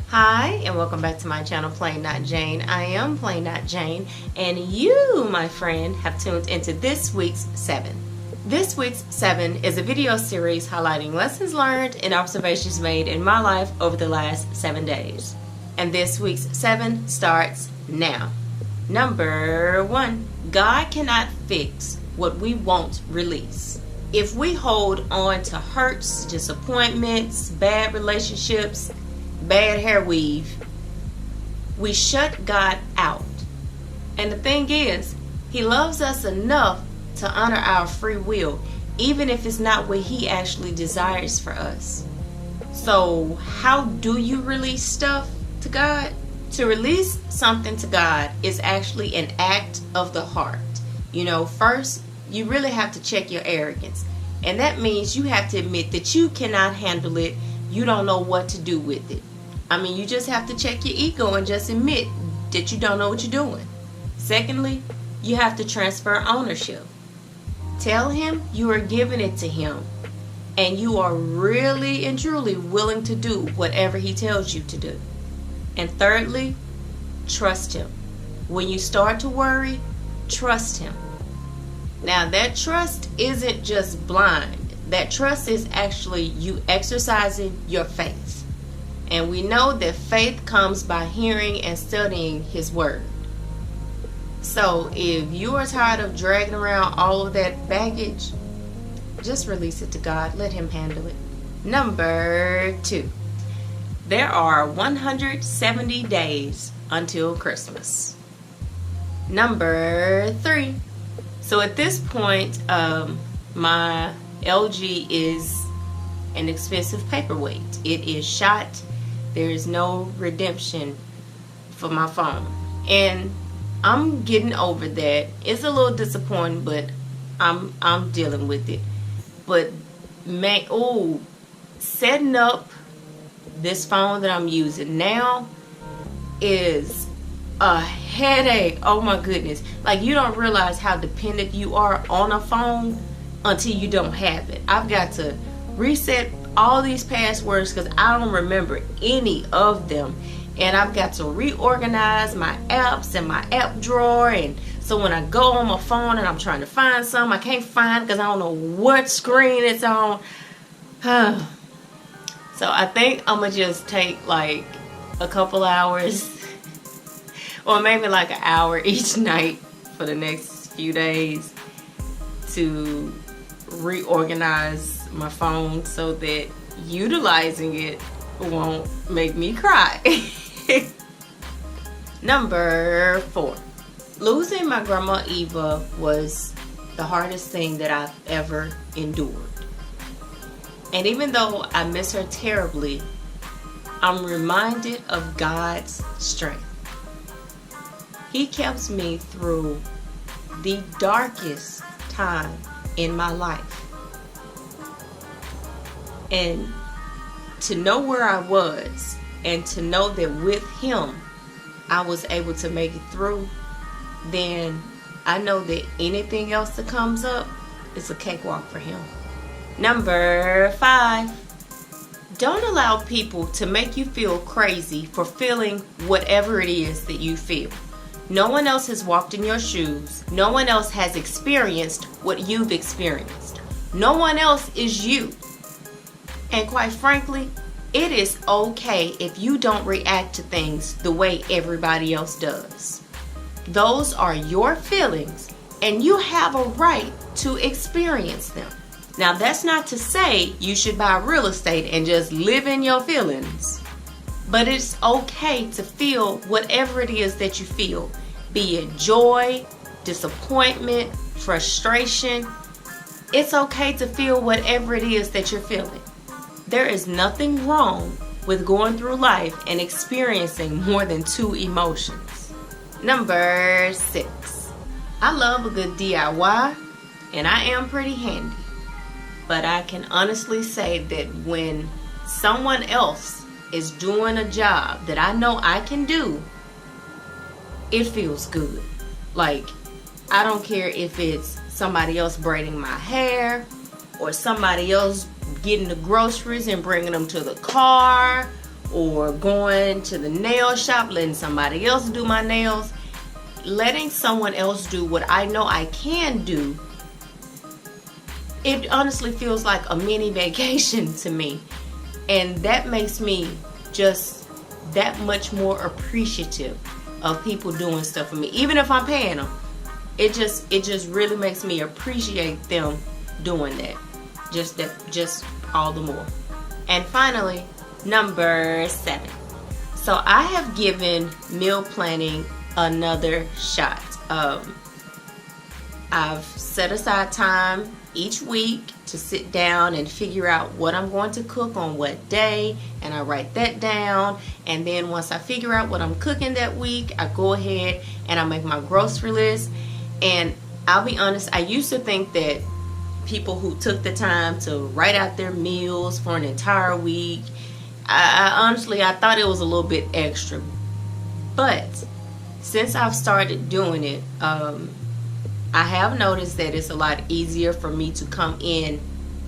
Hi, and welcome back to my channel, Plain Not Jane. I am Plain Not Jane, and you, my friend, have tuned into this week's 7. This week's 7 is a video series highlighting lessons learned and observations made in my life over the last 7 days. And this week's 7 starts now. Number 1, God cannot fix what we won't release. If we hold on to hurts, disappointments, bad relationships, bad hair weave, we shut God out. And the thing is, He loves us enough to honor our free will, even if it's not what He actually desires for us. So how do you release stuff to God? To release something to God is actually an act of the heart. First, you really have to check your arrogance. And that means you have to admit that you cannot handle it. You don't know what to do with it. You just have to check your ego and just admit that you don't know what you're doing. Secondly, you have to transfer ownership. Tell Him you are giving it to Him, and you are really and truly willing to do whatever He tells you to do. And thirdly, trust Him. When you start to worry, trust Him. Now, that trust isn't just blind. That trust is actually you exercising your faith. And we know that faith comes by hearing and studying His Word. So if you are tired of dragging around all of that baggage, just release it to God. Let Him handle it. Number 2. There are 170 days until Christmas. Number 3. So at this point, my LG is an expensive paperweight. It is shot. There is no redemption for my phone. And I'm getting over that. It's a little disappointing, but I'm dealing with it. But setting up this phone that I'm using now is a headache. Oh my goodness. Like, you don't realize how dependent you are on a phone until you don't have it. I've got to reset all these passwords because I don't remember any of them. And I've got to reorganize my apps and my app drawer. And so when I go on my phone and I'm trying to find some, I can't find because I don't know what screen it's on. So I think I'm going to just take like a couple hours or maybe like an hour each night for the next few days to reorganize my phone so that utilizing it won't make me cry. Number 4. Losing my grandma Eva was the hardest thing that I've ever endured. And even though I miss her terribly, I'm reminded of God's strength. He kept me through the darkest time in my life. And to know where I was and to know that with Him I was able to make it through, then I know that anything else that comes up is a cakewalk for Him. Number 5. Don't allow people to make you feel crazy for feeling whatever it is that you feel. No one else has walked in your shoes. No one else has experienced what you've experienced. No one else is you. And quite frankly, it is okay if you don't react to things the way everybody else does. Those are your feelings, and you have a right to experience them. Now, that's not to say you should buy real estate and just live in your feelings. But it's okay to feel whatever it is that you feel, be it joy, disappointment, frustration. It's okay to feel whatever it is that you're feeling. There is nothing wrong with going through life and experiencing more than 2 emotions. Number 6. I love a good DIY, and I am pretty handy. But I can honestly say that when someone else is doing a job that I know I can do, it feels good. Like, I don't care if it's somebody else braiding my hair or somebody else getting the groceries and bringing them to the car, or going to the nail shop, letting somebody else do my nails. Letting someone else do what I know I can do, it honestly feels like a mini vacation to me. And that makes me just that much more appreciative of people doing stuff for me, even if I'm paying them. It just really makes me appreciate them doing that. Just all the more. And finally, number 7. So I have given meal planning another shot. I've set aside time each week to sit down and figure out what I'm going to cook on what day, and I write that down. And then once I figure out what I'm cooking that week, I go ahead and I make my grocery list. And I'll be honest, I used to think that people who took the time to write out their meals for an entire week, I honestly thought it was a little bit extra. But since I've started doing it, I have noticed that it's a lot easier for me to come in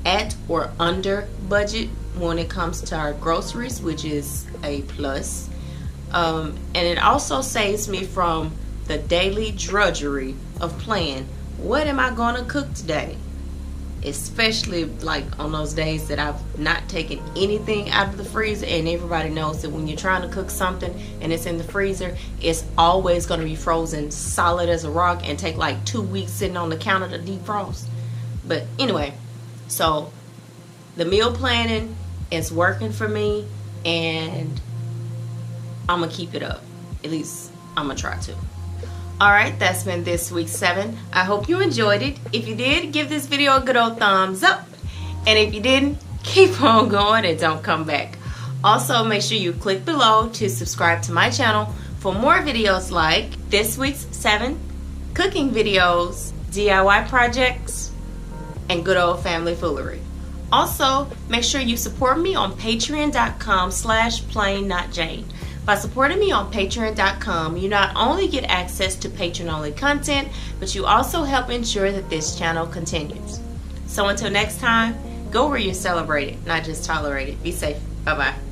at or under budget when it comes to our groceries, which is a plus. And it also saves me from the daily drudgery of planning, what am I going to cook today? Especially like on those days that I've not taken anything out of the freezer, and everybody knows that when you're trying to cook something and it's in the freezer, it's always going to be frozen solid as a rock and take like 2 weeks sitting on the counter to defrost. But anyway, so the meal planning is working for me, and I'm gonna keep it up. At least I'm gonna try to. Alright, that's been this week's 7. I hope you enjoyed it. If you did, give this video a good old thumbs up. And if you didn't, keep on going and don't come back. Also, make sure you click below to subscribe to my channel for more videos like this week's 7, cooking videos, DIY projects, and good old family foolery. Also, make sure you support me on patreon.com/plainnotjane. By supporting me on patreon.com, you not only get access to patron-only content, but you also help ensure that this channel continues. So until next time, go where you're celebrated, not just tolerated. Be safe. Bye-bye.